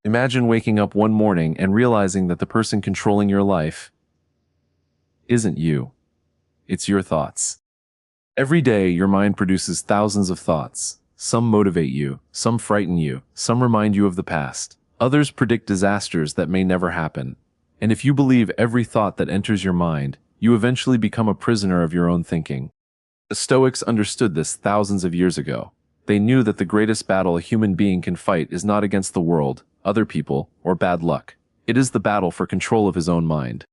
Imagine waking up one morning and realizing that the person controlling your life isn't you. It's your thoughts. Every day, your mind produces thousands of thoughts. Some motivate you, some frighten you, some remind you of the past. Others predict disasters that may never happen. And if you believe every thought that enters your mind, you eventually become a prisoner of your own thinking. The Stoics understood this thousands of years ago. They knew that the greatest battle a human being can fight is not against the world, other people, or bad luck. It is the battle for control of his own mind.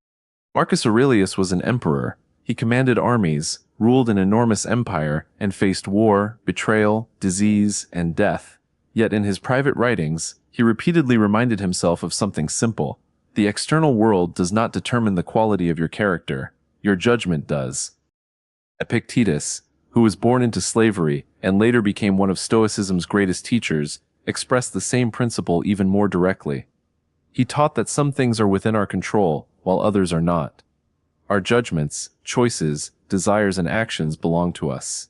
Marcus Aurelius was an emperor. He commanded armies, ruled an enormous empire, and faced war, betrayal, disease, and death. Yet in his private writings, he repeatedly reminded himself of something simple. The external world does not determine the quality of your character. Your judgment does. Epictetus, who was born into slavery and later became one of Stoicism's greatest teachers, expressed the same principle even more directly. He taught that some things are within our control, while others are not. Our judgments, choices, desires, and actions belong to us.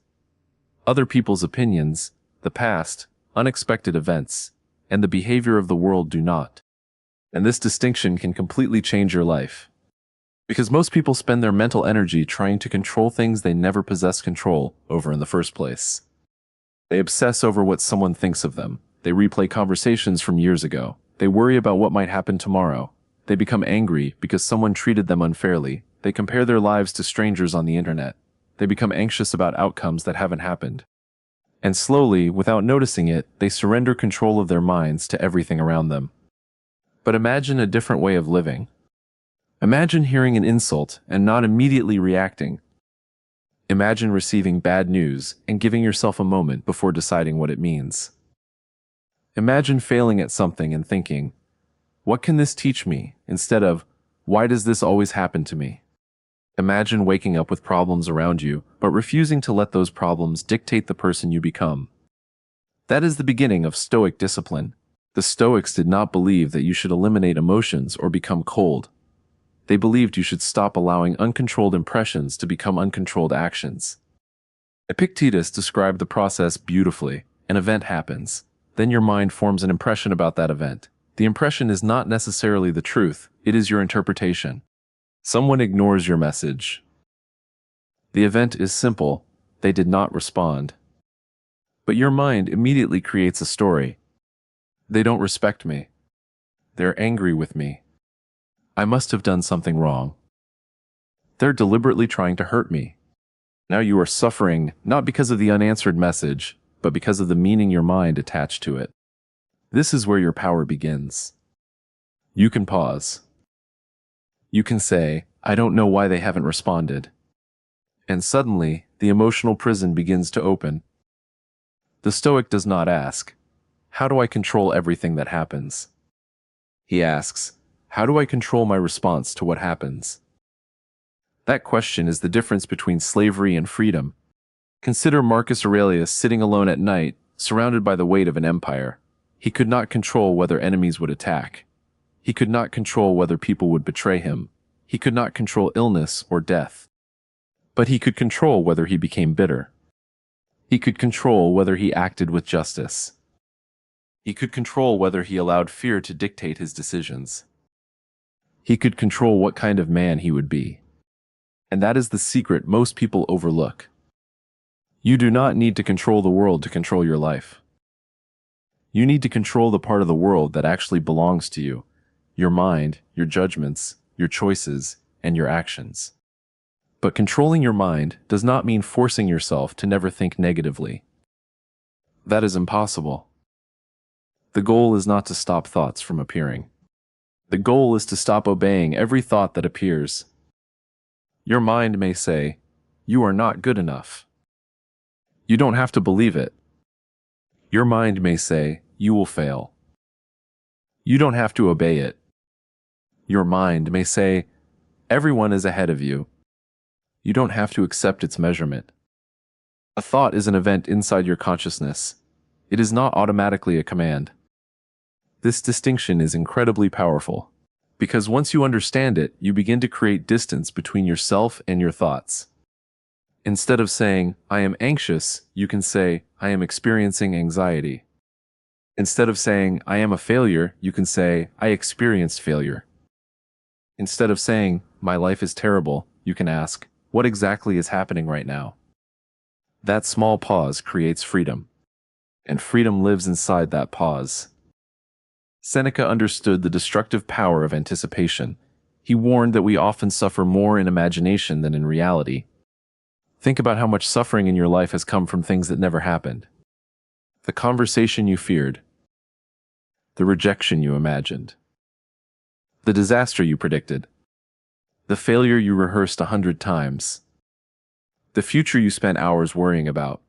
Other people's opinions, the past, unexpected events, and the behavior of the world do not. And this distinction can completely change your life. Because most people spend their mental energy trying to control things they never possessed control over in the first place. They obsess over what someone thinks of them. They replay conversations from years ago. They worry about what might happen tomorrow. They become angry because someone treated them unfairly. They compare their lives to strangers on the internet. They become anxious about outcomes that haven't happened. And slowly, without noticing it, they surrender control of their minds to everything around them. But imagine a different way of living. Imagine hearing an insult and not immediately reacting. Imagine receiving bad news and giving yourself a moment before deciding what it means. Imagine failing at something and thinking, "What can this teach me?" instead of, "Why does this always happen to me?" Imagine waking up with problems around you, but refusing to let those problems dictate the person you become. That is the beginning of Stoic discipline. The Stoics did not believe that you should eliminate emotions or become cold. They believed you should stop allowing uncontrolled impressions to become uncontrolled actions. Epictetus described the process beautifully. An event happens. Then your mind forms an impression about that event. The impression is not necessarily the truth, it is your interpretation. Someone ignores your message. The event is simple, they did not respond. But your mind immediately creates a story. They don't respect me. They're angry with me. I must have done something wrong. They're deliberately trying to hurt me. Now you are suffering not because of the unanswered message, but because of the meaning your mind attached to it. This is where your power begins. You can pause. You can say, "I don't know why they haven't responded." And suddenly, the emotional prison begins to open. The Stoic does not ask, "How do I control everything that happens?" He asks, "How do I control my response to what happens?" That question is the difference between slavery and freedom. Consider Marcus Aurelius sitting alone at night, surrounded by the weight of an empire. He could not control whether enemies would attack. He could not control whether people would betray him. He could not control illness or death. But he could control whether he became bitter. He could control whether he acted with justice. He could control whether he allowed fear to dictate his decisions. He could control what kind of man he would be. And that is the secret most people overlook. You do not need to control the world to control your life. You need to control the part of the world that actually belongs to you. Your mind, your judgments, your choices, and your actions. But controlling your mind does not mean forcing yourself to never think negatively. That is impossible. The goal is not to stop thoughts from appearing. The goal is to stop obeying every thought that appears. Your mind may say, "You are not good enough." You don't have to believe it. Your mind may say, "You will fail." You don't have to obey it. Your mind may say, "Everyone is ahead of you." You don't have to accept its measurement. A thought is an event inside your consciousness. It is not automatically a command. This distinction is incredibly powerful, because once you understand it, you begin to create distance between yourself and your thoughts. Instead of saying, "I am anxious," you can say, "I am experiencing anxiety." Instead of saying, I am a failure, you can say, I experienced failure. Instead of saying, my life is terrible, you can ask, what exactly is happening right now? That small pause creates freedom, and freedom lives inside that pause. Seneca understood the destructive power of anticipation. He warned that we often suffer more in imagination than in reality. Think about how much suffering in your life has come from things that never happened. The conversation you feared, the rejection you imagined, the disaster you predicted, the failure you rehearsed 100 times, the future you spent hours worrying about.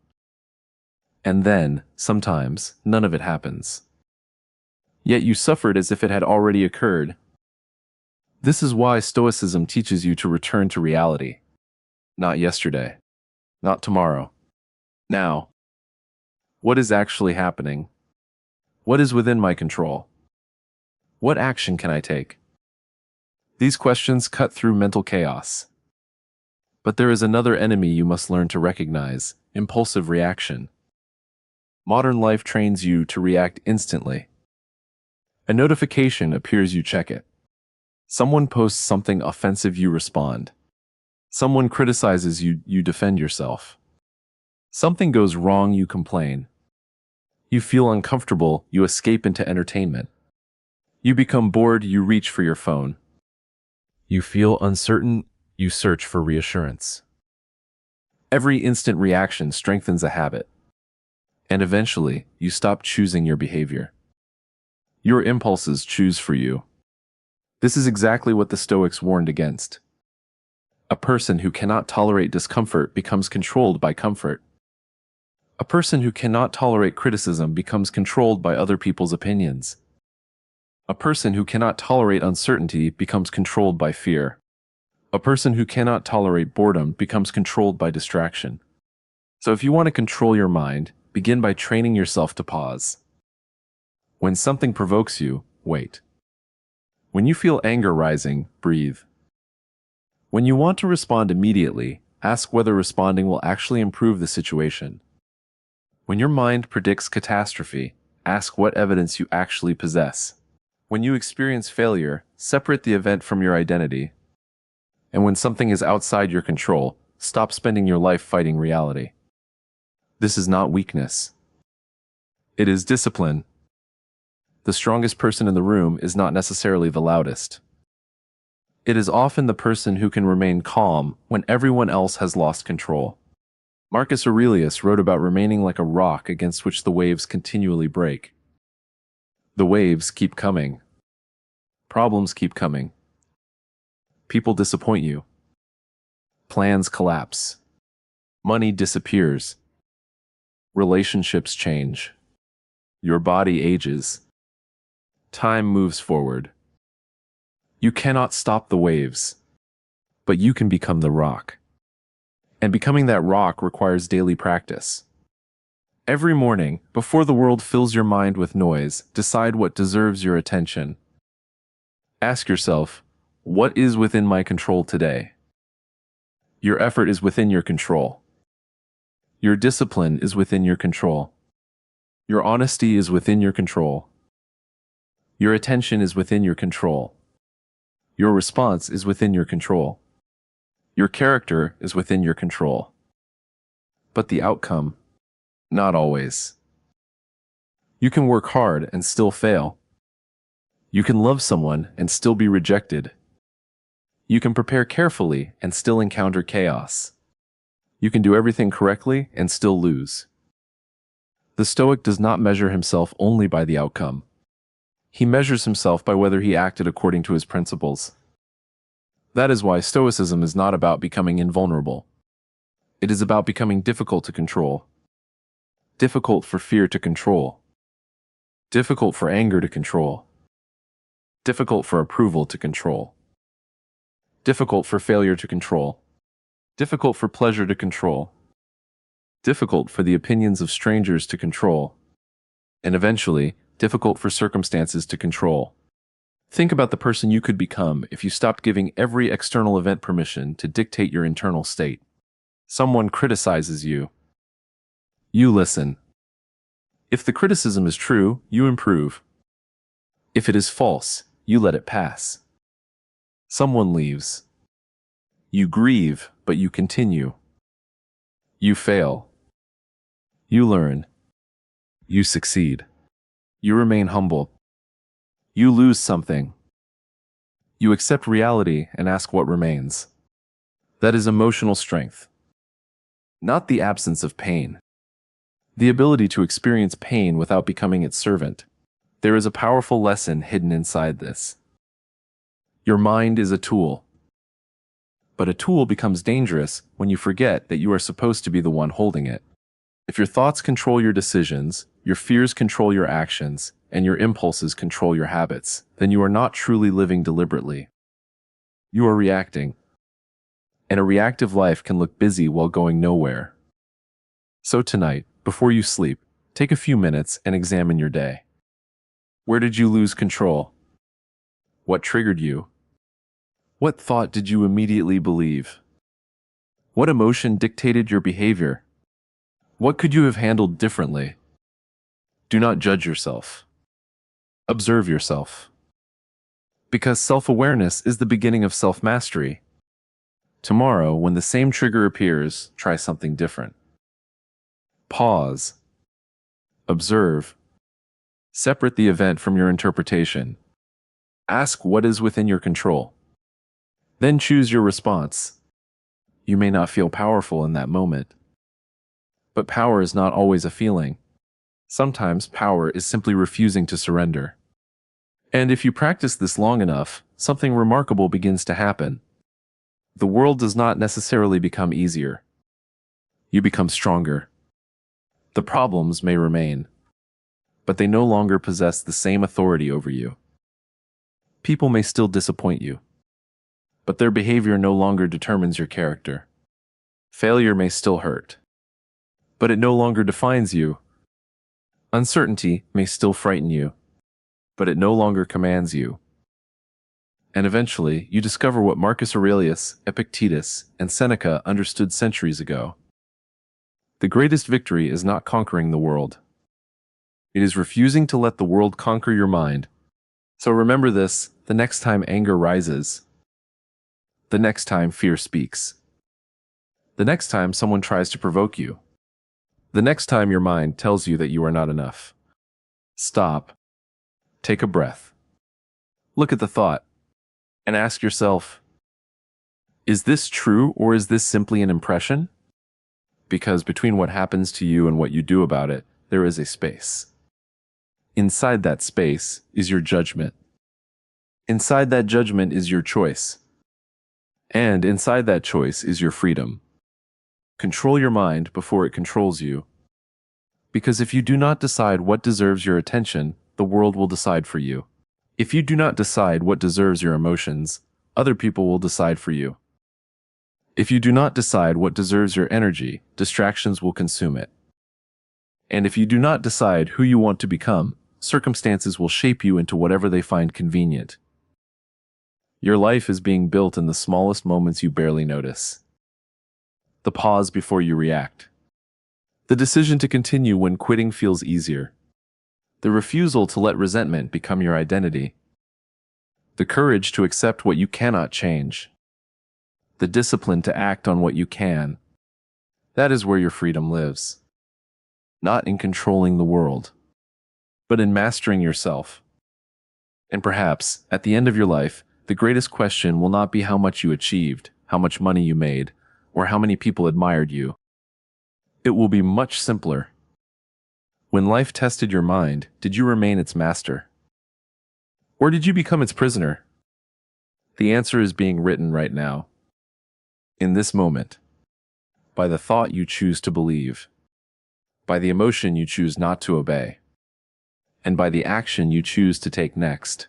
And then, sometimes, none of it happens. Yet you suffered as if it had already occurred. This is why Stoicism teaches you to return to reality. Not yesterday. Not tomorrow. Now. What is actually happening? What is within my control? What action can I take? These questions cut through mental chaos. But there is another enemy you must learn to recognize: impulsive reaction. Modern life trains you to react instantly. A notification appears, you check it. Someone posts something offensive, you respond. Someone criticizes you, you defend yourself. Something goes wrong, you complain. You feel uncomfortable, you escape into entertainment. You become bored, you reach for your phone. You feel uncertain, you search for reassurance. Every instant reaction strengthens a habit. And eventually, you stop choosing your behavior. Your impulses choose for you. This is exactly what the Stoics warned against. A person who cannot tolerate discomfort becomes controlled by comfort. A person who cannot tolerate criticism becomes controlled by other people's opinions. A person who cannot tolerate uncertainty becomes controlled by fear. A person who cannot tolerate boredom becomes controlled by distraction. So if you want to control your mind, begin by training yourself to pause. When something provokes you, wait. When you feel anger rising, breathe. When you want to respond immediately, ask whether responding will actually improve the situation. When your mind predicts catastrophe, ask what evidence you actually possess. When you experience failure, separate the event from your identity. And when something is outside your control, stop spending your life fighting reality. This is not weakness. It is discipline. The strongest person in the room is not necessarily the loudest. It is often the person who can remain calm when everyone else has lost control. Marcus Aurelius wrote about remaining like a rock against which the waves continually break. The waves keep coming. Problems keep coming. People disappoint you. Plans collapse. Money disappears. Relationships change. Your body ages. Time moves forward. You cannot stop the waves, but you can become the rock. And becoming that rock requires daily practice. Every morning, before the world fills your mind with noise, decide what deserves your attention. Ask yourself, what is within my control today? Your effort is within your control. Your discipline is within your control. Your honesty is within your control. Your attention is within your control. Your response is within your control. Your character is within your control. But the outcome, not always. You can work hard and still fail. You can love someone and still be rejected. You can prepare carefully and still encounter chaos. You can do everything correctly and still lose. The Stoic does not measure himself only by the outcome. He measures himself by whether he acted according to his principles. That is why Stoicism is not about becoming invulnerable. It is about becoming difficult to control. Difficult for fear to control. Difficult for anger to control. Difficult for approval to control. Difficult for failure to control. Difficult for pleasure to control. Difficult for the opinions of strangers to control. And eventually, difficult for circumstances to control. Think about the person you could become if you stopped giving every external event permission to dictate your internal state. Someone criticizes you. You listen. If the criticism is true, you improve. If it is false, you let it pass. Someone leaves. You grieve, but you continue. You fail. You learn. You succeed. You remain humble. You lose something. You accept reality and ask what remains. That is emotional strength. Not the absence of pain. The ability to experience pain without becoming its servant. There is a powerful lesson hidden inside this. Your mind is a tool. But a tool becomes dangerous when you forget that you are supposed to be the one holding it. If your thoughts control your decisions, your fears control your actions, and your impulses control your habits, then you are not truly living deliberately. You are reacting. And a reactive life can look busy while going nowhere. So tonight, before you sleep, take a few minutes and examine your day. Where did you lose control? What triggered you? What thought did you immediately believe? What emotion dictated your behavior? What could you have handled differently? Do not judge yourself. Observe yourself. Because self-awareness is the beginning of self-mastery. Tomorrow, when the same trigger appears, try something different. Pause. Observe. Separate the event from your interpretation. Ask what is within your control. Then choose your response. You may not feel powerful in that moment. But power is not always a feeling. Sometimes power is simply refusing to surrender. And if you practice this long enough, something remarkable begins to happen. The world does not necessarily become easier. You become stronger. The problems may remain, but they no longer possess the same authority over you. People may still disappoint you, but their behavior no longer determines your character. Failure may still hurt, but it no longer defines you. Uncertainty may still frighten you, but it no longer commands you. And eventually, you discover what Marcus Aurelius, Epictetus, and Seneca understood centuries ago. The greatest victory is not conquering the world. It is refusing to let the world conquer your mind. So remember this the next time anger rises, the next time fear speaks, the next time someone tries to provoke you, the next time your mind tells you that you are not enough. Stop. Take a breath. Look at the thought. And ask yourself, is this true or is this simply an impression? Because between what happens to you and what you do about it, there is a space. Inside that space is your judgment. Inside that judgment is your choice. And inside that choice is your freedom. Control your mind before it controls you. Because if you do not decide what deserves your attention, the world will decide for you. If you do not decide what deserves your emotions, other people will decide for you. If you do not decide what deserves your energy, distractions will consume it. And if you do not decide who you want to become, circumstances will shape you into whatever they find convenient. Your life is being built in the smallest moments you barely notice. The pause before you react. The decision to continue when quitting feels easier. The refusal to let resentment become your identity. The courage to accept what you cannot change. The discipline to act on what you can. That is where your freedom lives. Not in controlling the world, but in mastering yourself. And perhaps, at the end of your life, the greatest question will not be how much you achieved, how much money you made, or how many people admired you. It will be much simpler. When life tested your mind, did you remain its master? Or did you become its prisoner? The answer is being written right now. In this moment. By the thought you choose to believe. By the emotion you choose not to obey. And by the action you choose to take next.